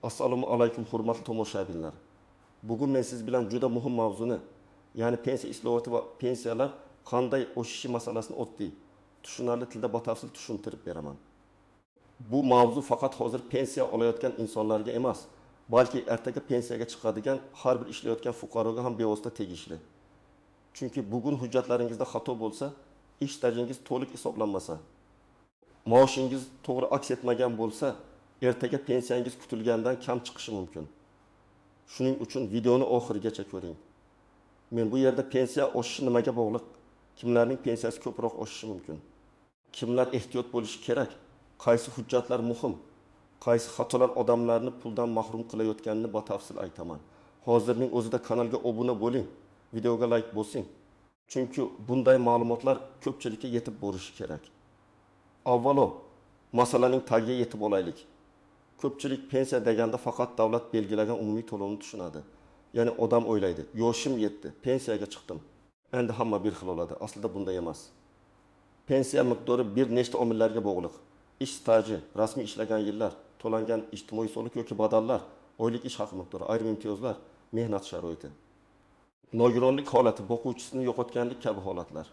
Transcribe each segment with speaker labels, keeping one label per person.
Speaker 1: Assalomu alaykum hurmatli tomoshabinlar. Bugun men siz bilan juda muhim mavzuni, ya'ni pensiya islohoti va pensiyalar qanday o'sishi masalasini oddiy, tushunarli tilda batafsil tushuntirib beraman. Bu mavzu faqat hozir pensiya olayotgan insonlarga emas, balki ertaga pensiyaga chiqadigan har bir ishlayotgan fuqaroga ham bevosita tegishli. Chunki bugun hujjatlaringizda xato bo'lsa, ish stajingiz to'liq hisoblanmasa, maoshingiz to'g'ri aks etmagan bo'lsa, ertaga pensiyangiz kutilgandan kam chiqishi mumkin. Shuning uchun videoni oxirigacha ko'ring. Men bu yerda pensiya oshishi nimaga bog'liq? Kimlarning pensiyasi ko'proq oshishi mumkin? Kimlar ehtiyot bo'lishi kerak? Qaysi hujjatlar muhim? Qaysi xatolar odamlarni puldan mahrum qilayotganini batafsil aytaman. Hozirning o'zida kanalga obuna bo'ling, videoga like bosing. Chunki bunday ma'lumotlar ko'pchilikka yetib borishi kerak. Avvalo, masalaning tagiga yetib olaylik. Ko'pchilik pensiya deganda faqat davlat belgilagan umumiy to'lovni tushunadi. Ya'ni odam o'ylaydi, yoshim yetdi, pensiyaga chiqdim. Endi hamma bir xil bo'ladi. Aslida bunday emas. Pensiya miqdori bir nechta omillarga bog'liq. Ish staji, rasmiy ishlagan yillar, to'langan ijtimoiy soliq yoki badallar, oylik ish haqi miqdori, ayrim imtiyozlar, mehnat sharoiti. Nogironlik holati, boquvchisini yo'qotganlik kabi holatlar.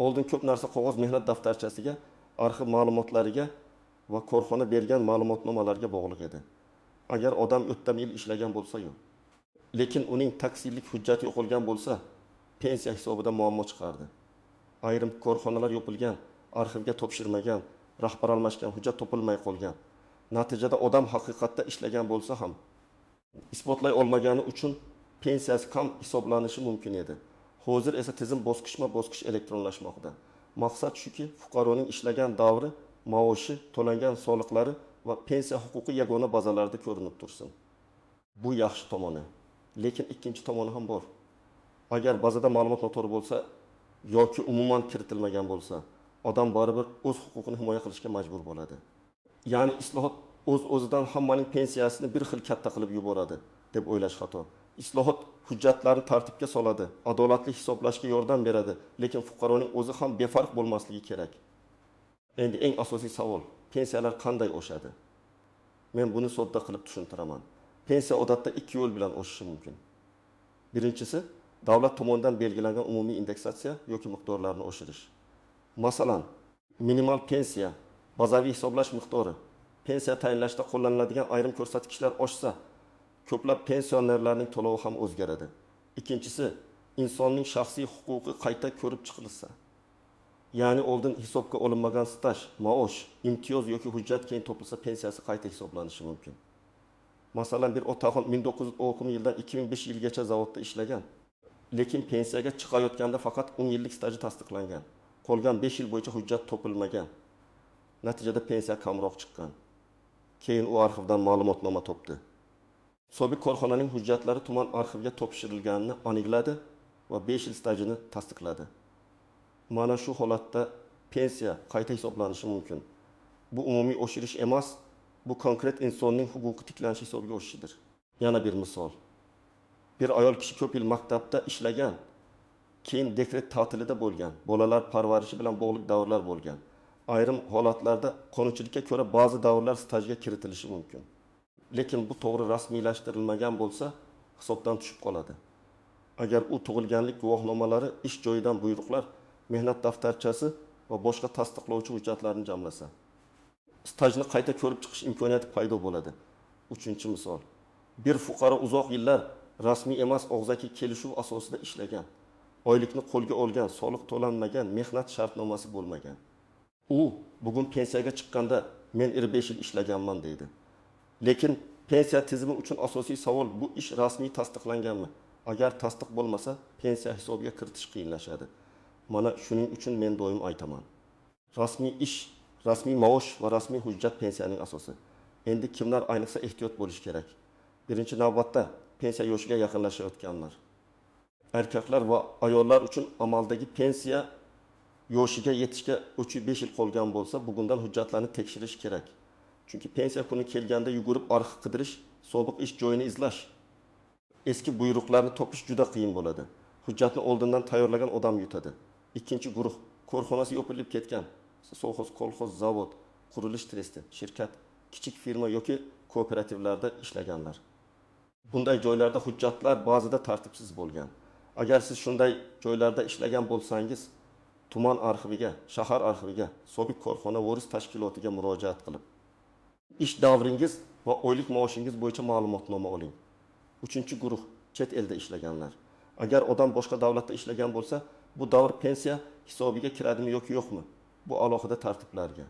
Speaker 1: Oldin ko'p narsa qog'oz mehnat daftarchasiga, arxiv ma'lumotlariga va korxona bergan ma'lumotnomalarga bog'liq edi. Agar odam o'tdan yil ishlagan bo'lsa-yu, lekin uning taksirlik hujjati yo'qolgan bo'lsa, pensiya hisobida muammo chiqardi. Ayrim korxonalar yopilgan, arxivga topshirmagan, rahbar almashgan, hujjat topilmay qolgan. Natijada odam haqiqatda ishlagan bo'lsa ham isbotlay olmagani uchun pensiyasi kam hisoblanishi mumkin edi. Hozir esa tizim bosqichma-bosqich elektronlashmoqda. Maqsad shuki, fuqaroning ishlagan davri, maoshi, to'langan soliqlari va pensiya huquqi yagona bazalarda ko'rinib tursin. Bu yaxshi tomoni. Lekin ikkinchi tomoni ham bor. Agar bazada ma'lumot noto'g'ri bo'lsa yoki umuman kiritilmagan bo'lsa, odam baribir o'z huquqini himoya qilishga majbur bo'ladi. Ya'ni islohot o'z-o'zidan hammaning pensiyasini bir xil katta qilib yuboradi deb o'ylash xato. Islohot hujjatlarni tartibga soladi, adolatli hisoblashga yordam beradi, lekin fuqaroning o'zi ham befarq bo'lmasligi kerak. Endi eng asosiy savol, pensiyalar qanday oshadi? Men buni sodda qilib tushuntiraman. Pensiya odatda ikki yo'l bilan oshishi mumkin. Birinchisi, davlat tomonidan belgilangan umumiy indeksatsiya yoki miqdorlarni oshirish. Masalan, minimal pensiya, bazaviy hisoblash miqdori, pensiya tayinlashda qo'llaniladigan ayrim ko'rsatkichlar oshsa, ko'plab pensionerlarning to'lovi ham o'zgaradi. Ikkinchisi, insonning shaxsiy huquqi qayta ko'rib chiqilsa. Ya'ni oldin hisobga olinmagan staj, maosh, imtiyoz yoki hujjat keyin topilsa pensiyasi qayta hisoblanishi mumkin. Masalan, bir otaxon 1910 yildan 2005 yilgacha zavodda ishlagan, lekin pensiyaga chiqayotganda faqat 10 yillik staji tasdiqlangan. Qolgan 5 yil bo'yicha hujjat topilmagan. Natijada pensiya kamroq chiqqan. Keyin u arxivdan ma'lumotnoma topdi. Sobiq korxonaning hujjatlari tuman arxivga topshirilganini aniqladi va 5 yil stajini tasdiqladi. Mana shu holatda pensiya qayta hisoblanishi mumkin. Bu umumiy oshirish emas, bu konkret insonning huquqi tiklanishi hisobiga oshishidir. Yana bir misol. Bir ayol kishi ko'p yil maktabda ishlagan, keyin dekret ta'tilida bo'lgan, bolalar parvarishi bilan bog'liq davrlar bo'lgan. Ayrim holatlarda qonunchilikka ko'ra ba'zi davrlar stajga kiritilishi mumkin. Lekin bu to'g'ri rasmiylashtirilmagan bo'lsa, hisobdan tushib qoladi. Agar u tug'ilganlik guvohnomalari, ish joyidan buyruqlar, mehnat daftarchasi va boshqa tasdiqlovchi hujjatlarni jamlasa, stajni qayta ko'rib chiqish imkoniyati paydo bo'ladi. Uchinchi misol. Bir fuqaro uzoq yillar rasmiy emas og'zaki kelishuv asosida ishlagan, oylikni qo'lga olgan, soliq to'lanmagan, mehnat shartnomasi bo'lmagan. U bugun pensiyaga chiqqanda men 25 yil ishlaganman deydi. Lekin pensiya tizimi uchun asosiy savol, bu ish rasmiy tasdiqlanganmi? Agar tasdiq bo'lmasa, pensiya hisobiga kiritish qiyinlashadi. Mana shuning uchun men doim aytaman. Rasmiy ish, rasmiy maosh va rasmiy hujjat pensiyaning asosi. Endi kimlar ayniqsa ehtiyot bo'lish kerak? Birinchi navbatda pensiya yoshiga yaqinlashayotganlar. Erkaklar va ayollar uchun amaldagi pensiya yoshiga yetishga 3-5 yil qolgan bo'lsa, bugundan hujjatlarni tekshirish kerak. Chunki pensiya kuni kelganda yugurib arxiv qidirish, sobiq ish joyini izlash, eski buyruqlarni topish juda qiyin bo'ladi. Hujjatni oldindan tayyorlagan odam yutadi. Ikkinchi guruh, korxonasi yopilib ketgan, sovxoz, kolxoz, zavod, qurilish tresti, shirkat, kichik firma yoki kooperativlarda ishlaganlar. Bunday joylarda hujjatlar ba'zida tartibsiz bo'lgan. Agar siz shunday joylarda ishlagan bo'lsangiz, tuman arxiviga, shahar arxiviga, sobiq korxona voris tashkilotiga murojaat qilib, ish davringiz va oylik maoshingiz bo'yicha ma'lumotnoma oling. 3-guruh chet elda ishlaganlar. Agar odam boshqa davlatda ishlagan bo'lsa, bu davr pensiya hisobiga kiradimi yoki yo'qmi? Bu alohida tartiblarga,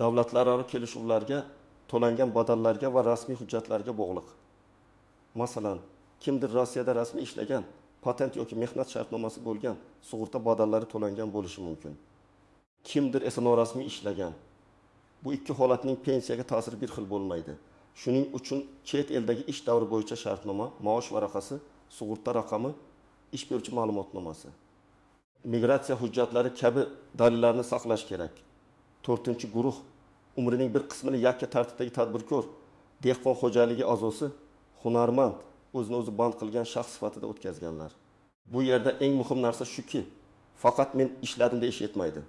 Speaker 1: davlatlararo kelishuvlarga, to'langan badallarga va rasmiy hujjatlarga bog'liq. Masalan, kimdir Rossiyada rasmiy ishlagan, patent yoki mehnat shartnomasi bo'lgan, sug'urta badallari to'langan bo'lishi mumkin. Kimdir esa norasmiy ishlagan. Bu ikki holatning pensiyaga ta'siri bir xil bo'lmaydi. Shuning uchun chet eldagi ish davri bo'yicha shartnoma, maosh varaqasi, sug'urta raqami, ish beruvchi ma'lumotnomasi, migratsiya hujjatlari kabi dalillarni saqlash kerak. 4-guruh umrining bir qismini yakka tartibdagi tadbirkor, dehqon xo'jaligi a'zosi, hunarmand, o'zini o'zi band qilgan shaxs sifatida o'tkazganlar. Bu yerda eng muhim narsa shuki, faqat men ishladim deyish yetmaydi.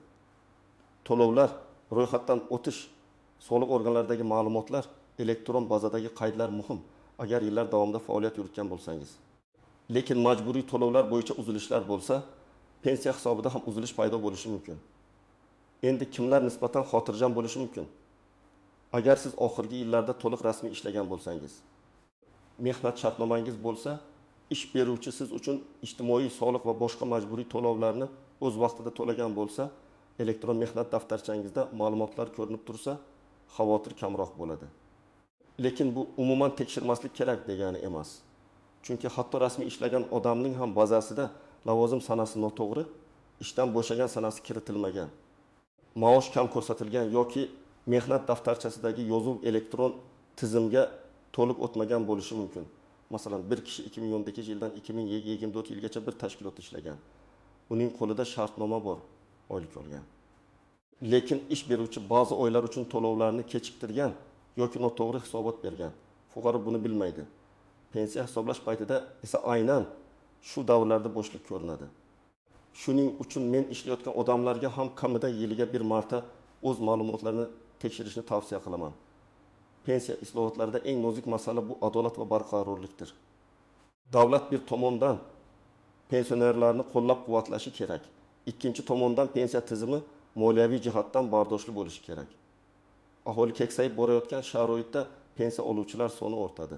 Speaker 1: To'lovlar, ro'yxatdan o'tish, soliq organlaridagi ma'lumotlar, elektron bazadagi qaydlar muhim, agar yillar davomida faoliyat yuritgan bo'lsangiz. Lekin majburiy to'lovlar bo'yicha uzilishlar bo'lsa, pensiya hisobida ham uzilish paydo bo'lishi mumkin. Endi kimlar nisbatan xotirjam bo'lishi mumkin? Agar siz oxirgi yillarda to'liq rasmiy ishlagan bo'lsangiz, mehnat shartnomangiz bo'lsa, ish beruvchi siz uchun ijtimoiy soliq va boshqa majburiy to'lovlarni o'z vaqtida to'lagan bo'lsa, elektron mehnat daftarchangizda ma'lumotlar ko'rinib tursa, xavotir kamroq bo'ladi. Lekin bu umuman tekshirmaslik kerak degani emas. Chunki hatto rasmiy ishlagan odamning ham bazasida lavozim sanasi noto'g'ri, ishdan bo'shagan sanasi kiritilmagan, maosh kam ko'rsatilgan yoki mehnat daftarchasidagi yozuv elektron tizimga to'liq o'tmagan bo'lishi mumkin. Masalan, bir kishi 2012-yildan 2024 yilgacha bir tashkilotda ishlagan. Uning qo'lida shartnoma bor, oylik olgan. Lekin ish beruvchi ba'zi oylar uchun to'lovlarni kechiktirgan yoki noto'g'ri hisobot bergan. Fuqaro buni bilmaydi. Pensiya hisoblash paytida esa aynan shu davrlarda bo'shlik ko'rinadi. Shuning uchun men ishlayotgan odamlarga ham kamida yiliga bir marta o'z ma'lumotlarini tekshirishni tavsiya qilaman. Pensiya islohotlarida eng nozik masala bu adolat va barqarorlikdir. Davlat bir tomondan pensionerlarni qo'llab-quvvatlashi kerak. Ikkinchi tomondan pensiya tizimi moliyaviy jihatdan bardoshli bo'lishi kerak. Aholi keksayib borayotgan sharoitda pensiya oluvchilar soni ortadi.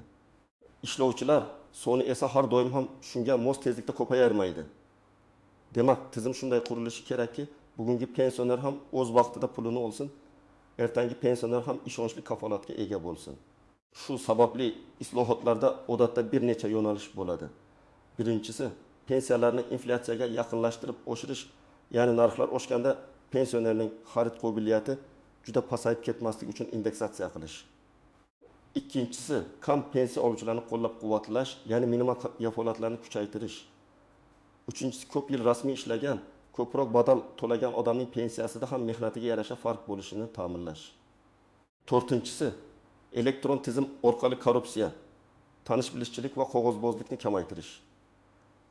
Speaker 1: Ishlovchilar soni esa har doim ham shunga mos tezlikda ko'payarmaydi. Demak, tizim shunday qurilishi kerakki, bugungi pensioner ham o'z vaqtida pulini olsin, ertangi pensioner ham ishonchli kafolatga ega bo'lsin. Shu sababli islohotlarda odatda bir necha yo'nalish bo'ladi. Birinchisi, pensiyalarni inflyatsiyaga yaqinlashtirib oshirish, ya'ni narxlar oshganda pensionerning xarid qobiliyati juda pasayib ketmasligi uchun indeksatsiya qilish. Ikkinchisi, kam pensiya oluvchilarni qo'llab-quvvatlash, ya'ni minimal kafolatlarni kuchaytirish. Uchinchisi, ko'p yil rasmiy ishlagan, ko'proq badal to'lagan odamning pensiyasida ham mehnatiga yarasha farq bo'lishini ta'minlash. To'rtinchisi, elektron tizim orqali korrupsiya, tanish-bilishchilik va qog'ozbozlikni kamaytirish.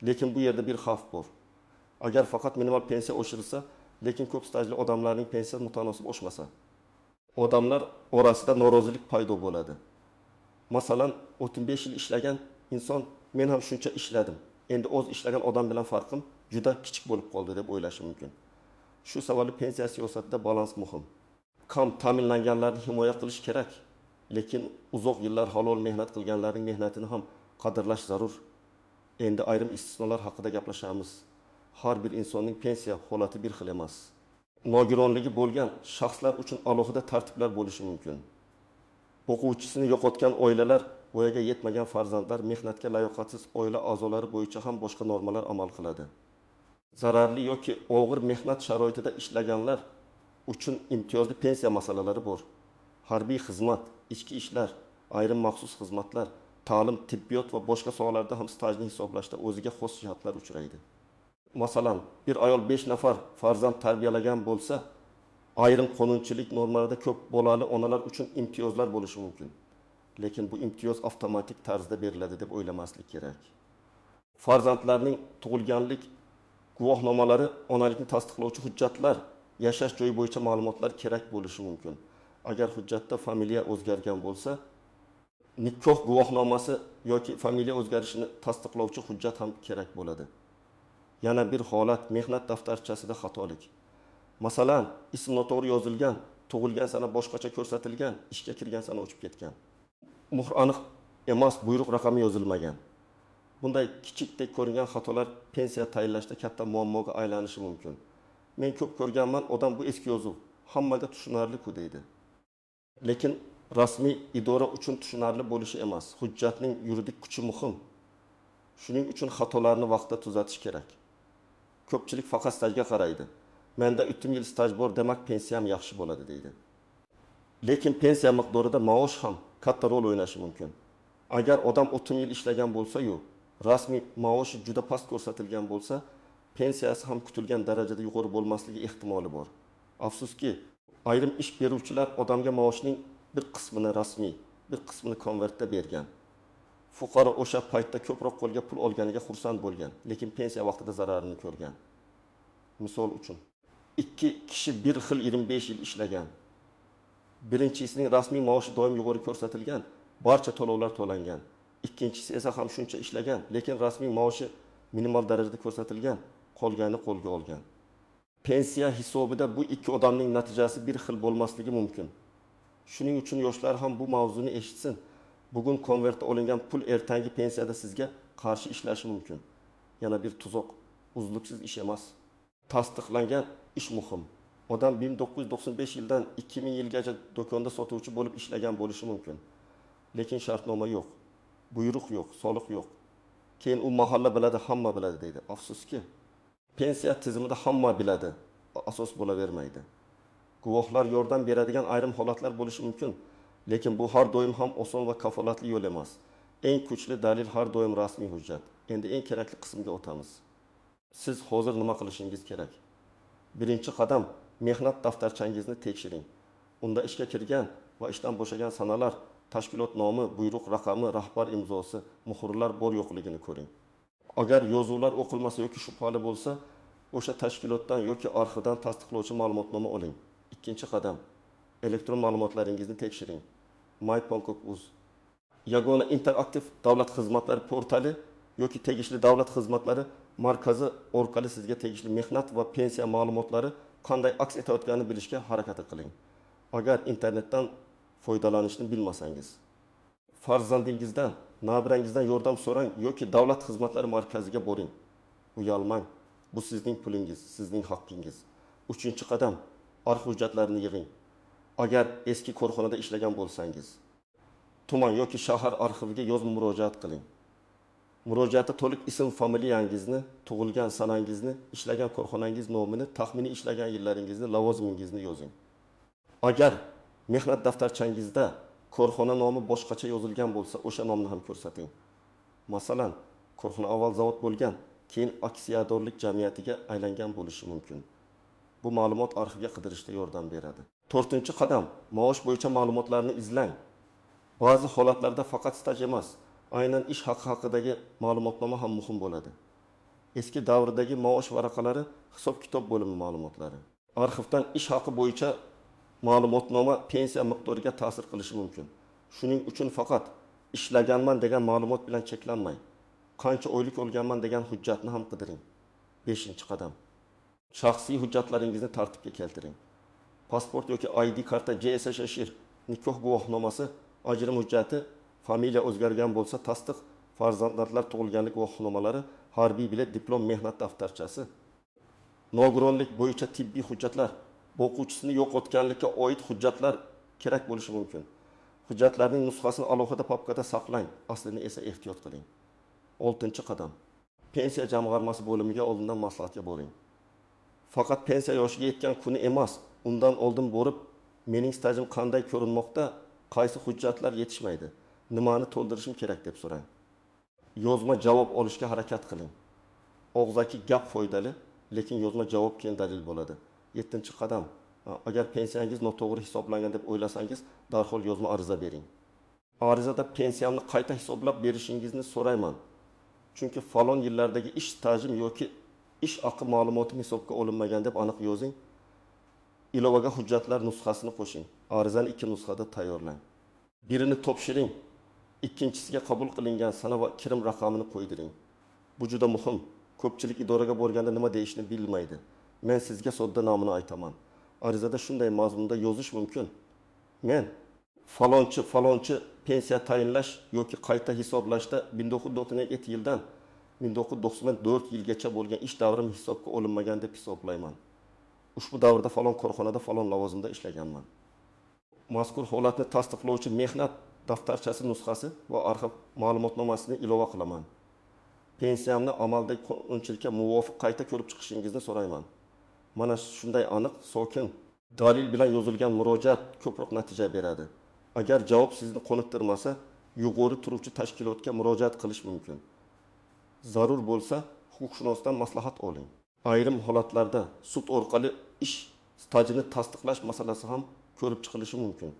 Speaker 1: Lekin bu yerda bir xavf bor. Agar faqat minimal pensiya oshirilsa, lekin ko'p stajli odamlarning pensiyasi mutanosib oshmasa, odamlar orasida norozilik paydo bo'ladi. Masalan, 35 yil ishlagan inson men ham shuncha ishladim, endi o'z ishlagan odam bilan farqim juda kichik bo'lib qoldi deb o'ylashi mumkin. Shu sababli pensiya siyosatida balans muhim. Kam ta'minlanganlarni himoya qilish kerak, lekin uzoq yillar halol mehnat qilganlarning mehnatini ham qadrlash zarur. Endi ayrim istisnolar haqida gaplashamiz. Har bir insonning pensiya holati bir xil emas. Nogironligi bo'lgan shaxslar uchun alohida tartiblar bo'lishi mumkin. O'quvchisini yo'qotgan oilalar, voyaga yetmagan farzandlar, mehnatga layoqatsiz oila a'zolari bo'yicha ham boshqa normalar amal qiladi. Zararli yoki og'ir mehnat sharoitida ishlaganlar uchun imtiyozli pensiya masalalari bor. Harbiy xizmat, ichki ishlar, ayrim maxsus xizmatlar, ta'lim, tibbiyot va boshqa sohalarda ham stajni hisoblashda o'ziga xos jihatlar uchraydi. Masalan, bir ayol 5 nafar farzand tarbiyalagan bo'lsa, ayrim qonunchilik normalarida ko'p bolali onalar uchun imtiyozlar bo'lishi mumkin. Lekin bu imtiyoz avtomatik tarzda beriladi deb o'ylamaslik kerak. Farzandlarning tug'ilganlik guvohnomalari, onalikni tasdiqlovchi hujjatlar, yashash joyi bo'yicha ma'lumotlar kerak bo'lishi mumkin. Agar hujjatda familiya o'zgargan bo'lsa, nikoh guvohnomasi yoki familiya o'zgarishini tasdiqlovchi hujjat ham kerak bo'ladi. Yana bir holat mehnat daftarchasida xatolik. Masalan, ism noto'g'ri yozilgan, tug'ilgan sana boshqacha ko'rsatilgan, ishga kirgan sana o'chib ketgan. Muhr aniq emas, buyruq raqami yozilmagan. Bunday kichikdek ko'ringan xatolar pensiya tayinlashda katta muammoga aylanishi mumkin. Men ko'p ko'rganman, odam bu eski yozuv, hammaga tushunarli-ku deydi. Lekin rasmiy idora uchun tushunarli bo'lishi emas, hujjatning yuridik kuchi muhim. Shuning uchun xatolarni vaqtida tuzatish kerak. Ko'pchilik faqat stajga qaraydi. Menda 3 yil staj bor, demak pensiyam yaxshi bo'ladi deydi. Lekin pensiya miqdorida maosh ham katta rol o'ynashi mumkin. Agar odam 30 yil ishlagan bo'lsa-yu, rasmiy maoshi juda past ko'rsatilgan bo'lsa, pensiyasi ham kutilgan darajada yuqori bo'lmasligi ehtimoli bor. Afsuski, ayrim ish beruvchilar odamga maoshning bir qismini rasmiy, bir qismini konvertda bergan. Fuqaro o'sha paytda ko'proq qo'lga pul olganiga xursand bo'lgan, lekin pensiya vaqtida zararini ko'rgan. Misol uchun, 2 kishi bir xil 25 yil ishlagan. Birinchisining rasmiy maoshi doim yuqori ko'rsatilgan, barcha to'lovlar to'langan. Ikkinchisi esa ham shuncha ishlagan, lekin rasmiy maoshi minimal darajada ko'rsatilgan, qolganini qo'lga olgan. Pensiya hisobida bu ikki odamning natijasi bir xil bo'lmasligi mumkin. Shuning uchun yoshlar ham bu mavzuni eshitsin. Bugun konvertda olingan pul ertangi pensiyada sizga qarshi ishlashi mumkin. Yana bir tuzoq, uzluksiz ish emas. Tasdiqlangan ish muhim. Odam 1995 yildan 2000 yilgacha do'konda sotuvchi bo'lib ishlagan bo'lishi mumkin. Lekin shartnoma yo'q, buyruq yo'q, soliq yo'q. Keyin u mahalla biladi, hamma biladi deydi. Afsuski, pensiya tizimida hamma biladi, asos bo'lavermaydi. Guvohlar yordam beradigan ayrim holatlar bo'lishi mumkin, lekin bu har doim ham oson va kafolatli yo'l emas. Eng kuchli dalil har doim rasmiy hujjat. Endi eng kerakli qismga o'tamiz. Siz hozir nima qilishingiz kerak? Birinchi qadam, mehnat daftarchangizni tekshiring. Unda ishga kirgan va ishdan bo'shagan sanalar, tashkilot nomi, buyruq raqami, rahbar imzosi, muhrlar bor yo'qligini ko'ring. Agar yozuvlar o'qilmasa yoki shubhali bo'lsa, o'sha tashkilotdan yoki arxivdan tasdiqlovchi ma'lumotnoma oling. Ikkinchi qadam, elektron ma'lumotlaringizni tekshiring. myPonkok.uz Yagona interaktiv davlat xizmatlari portali yoki tegishli davlat xizmatlari markazi orqali sizga tegishli mehnat va pensiya ma'lumotlari qanday aks etayotganini bilishga harakat qiling. Agar internetdan foydalanishni bilmasangiz, farzandingizdan, nabirangizdan yordam so'rang yoki davlat xizmatlari markaziga boring. Uyalmang. Bu sizning pulingiz, sizning haqqingiz. Uchinchi qadam, arxiv hujjatlarini yig'ing. Agar eski korxonada ishlagan bo'lsangiz, tuman yoki shahar arxiviga yozma murojaat qiling. Murojaatda to'liq ism, familiyangizni, tug'ilgan sanangizni, ishlagan korxonangiz nomini, taxminiy ishlagan yillaringizni, lavozimingizni yozing. Agar mehnat daftarchangizda korxona nomi boshqacha yozilgan bo'lsa, o'sha nomni ham ko'rsating. Masalan, korxona avval zavod bo'lgan, keyin aksiyadorlik jamiyatiga aylangan bo'lishi mumkin. Bu ma'lumot arxivga qidirishda yordam beradi. 4-qadam, maosh bo'yicha ma'lumotlarni izlang. Ba'zi holatlarda faqat staj emas, aynan ish haqi haqidagi ma'lumotnoma ham muhim bo'ladi. Eski davrdagi maosh varaqalari hisob-kitob bo'limi ma'lumotlari. Arxivdan ish haqi bo'yicha ma'lumotnoma pensiya miqdoriga ta'sir qilishi mumkin. Shuning uchun faqat ishlaganman degan ma'lumot bilan cheklanmang. Qancha oylik olganman degan hujjatni ham qidiring. 5-qadam. Shaxsiy hujjatlaringizni tartibga keltiring. Pasport yoki ID karta, JSSHR, nikoh guvohnomasi, ajrim hujjati, familiya o'zgargan bo'lsa tasdiq, farzandlar tug'ilganlik guvohnomalari, harbiy bilet, diplom, mehnat daftarchasi. Nogironlik bo'yicha tibbiy hujjatlar, o'quvchisini yo'qotganlikka oid hujjatlar kerak bo'lishi mumkin. Hujjatlarning nusxasini alohida papkada saqlang, aslini esa ehtiyot qiling. 6-qadam. Pensiya jamg'armasi bo'limiga oldindan maslahatga boring. Faqat pensiya yoshiga yetgan kuni emas, undan oldin borib, mening stajim qanday ko'rinmoqda, qaysi hujjatlar yetishmaydi, nimani to'ldirishim kerak deb so'rang. Yozma javob olishga harakat qiling. Og'zaki gap foydali, lekin yozma javob keyin dalil bo'ladi. 7-qadam. Agar pensiyangiz noto'g'ri hisoblangan deb o'ylasangiz, darhol yozma ariza bering. Arizada pensiyamni qayta hisoblab berishingizni so'rayman. Chunki falon yillardagi ish stajim yoki ish haqi ma'lumotim hisobga olinmagan deb aniq yozing. Ilovaga hujjatlar nusxasini qo'shing. Arizani 2 nusxada tayyorlang. Birini topshiring. ikkinchisiga qabul qilingan sana va kirim raqamini qo'ydiring. Bu juda muhim. Ko'pchilik idoraga borganda nima deyishni bilmaydi. Men sizga sodda nomini aytaman. Arizada shunday mazmunda yozish mumkin. Men falonchi pensiya tayinlash yoki qayta hisoblashda 1997 yildan 1994 yilgacha bo'lgan ish davrim hisobga olinmagan deb hisoblayman. Ushbu davrda falon korxonada falon lavozimda ishlaganman. Mazkur holatni tasdiqlovchi mehnat daftarchasi nusxasi va arxiv ma'lumotnomasini ilova qilaman. Pensiyamni amaldagi qonunchilikka muvofiq qayta ko'rib chiqishingizni so'rayman. Mana shunday aniq, sokin, dalil bilan yozilgan murojaat ko'proq natija beradi. Agar javob sizni qoniqtirmasa, yuqori turuvchi tashkilotga murojaat qilish mumkin. Zarur bo'lsa, huquqshunosdan maslahat oling. Ayrim holatlarda sud orqali ish stajini tasdiqlash masalasi ham ko'rib chiqilishi mumkin.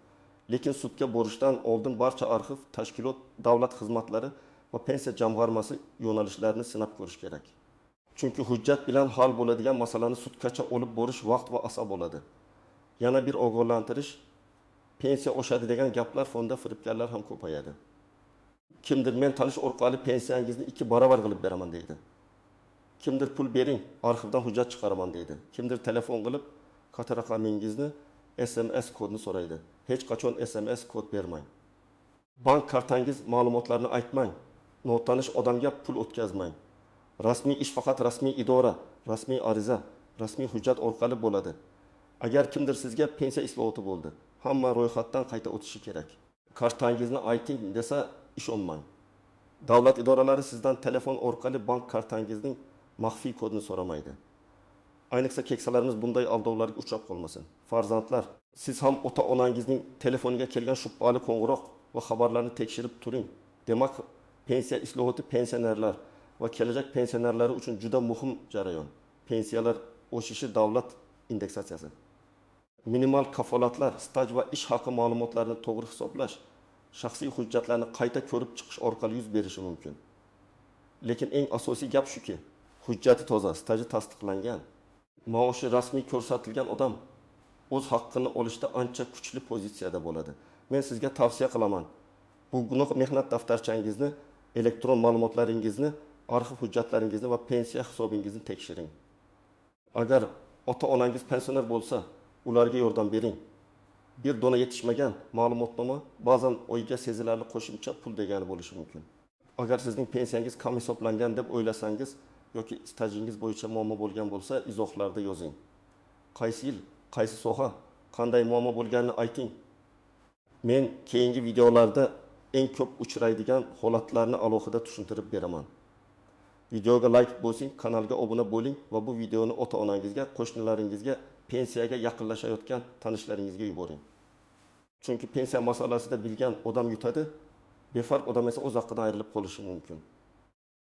Speaker 1: Lekin sudga borishdan oldin barcha arxiv, tashkilot, davlat xizmatlari va pensiya jamg'armasi yo'nalishlarini sinab ko'rish kerak. Chunki hujjat bilan hal bo'ladigan masalani sudgacha olib borish vaqt va asob bo'ladi. Yana bir ogohlantirish, pensiya oshadi degan gaplar fonda firibgarlar ham ko'payadi. Kimdir men tanish orqali pensiyangizni 2 barobar qilib beraman deydi. Kimdir pul bering, arxivdan hujjat chiqaraman deydi. Kimdir telefon qilib karta raqamingizni, SMS kodini so'raydi. Hech qachon SMS kod bermang. Bank kartangiz ma'lumotlarini aytmang. Notanish odamga pul o'tkazmang. Rasmiy ish faqat rasmiy idora, rasmiy ariza, rasmiy hujjat orqali bo'ladi. Agar kimdir sizga pensiya islohoti bo'ldi, hamma ro'yxatdan qayta o'tishi kerak. Kartangizni ayting desa ishonmang. Davlat idoralari sizdan telefon orqali bank kartangizning maxfiy kodini so'ramaydi. Ayniqsa keksalarimiz bunday aldovlarga uchrab qolmasin. Farzandlar, siz ham ota-onangizning telefoniga kelgan shubhali qo'ng'iroq va xabarlarni tekshirib turing. Demak, pensiya islohoti pensionerlar va kelajak pensionerlari uchun juda muhim jarayon. Pensiyalar o'sishi davlat indeksatsiyasi. Minimal kafolatlar, staj va ish haqi ma'lumotlarini to'g'ri hisoblash, shaxsiy hujjatlarni qayta ko'rib chiqish orqali yuz berishi mumkin. Lekin eng asosiy gap shuki, hujjati toza, staji tasdiqlangan, maoshi rasmiy ko'rsatilgan odam o'z haqqini olishda ancha kuchli pozitsiyada bo'ladi. Men sizga tavsiya qilaman. Bugun mehnat daftarchangizni, elektron ma'lumotlaringizni, arxiv hujjatlaringizni va pensiya hisobingizni tekshiring. Agar ota-onangiz pensioner bo'lsa, ularga yordam bering. Bir dona yetishmagan ma'lumotnoma ba'zan oyga sezilarli qo'shimcha pul degani bo'lishi mumkin. Agar sizning pensiyangiz kam hisoblangan deb o'ylasangiz yoki stajingiz bo'yicha muammo bo'lgan bo'lsa, izohlarda yozing. Qaysi yil, qaysi soha, qanday muammo bo'lganini ayting. Men keyingi videolarda eng ko'p uchraydigan holatlarni alohida tushuntirib beraman. Videoga like bosing, kanalga obuna bo'ling va bu videoni ota-onangizga, qo'shnilaringizga, pensiyaga yaqinlashayotgan tanishlaringizga yuboring. Chunki pensiya masalasida bilgan odam yutadi, befarq odam esa o'z haqqidan ayrilib qolishi mumkin.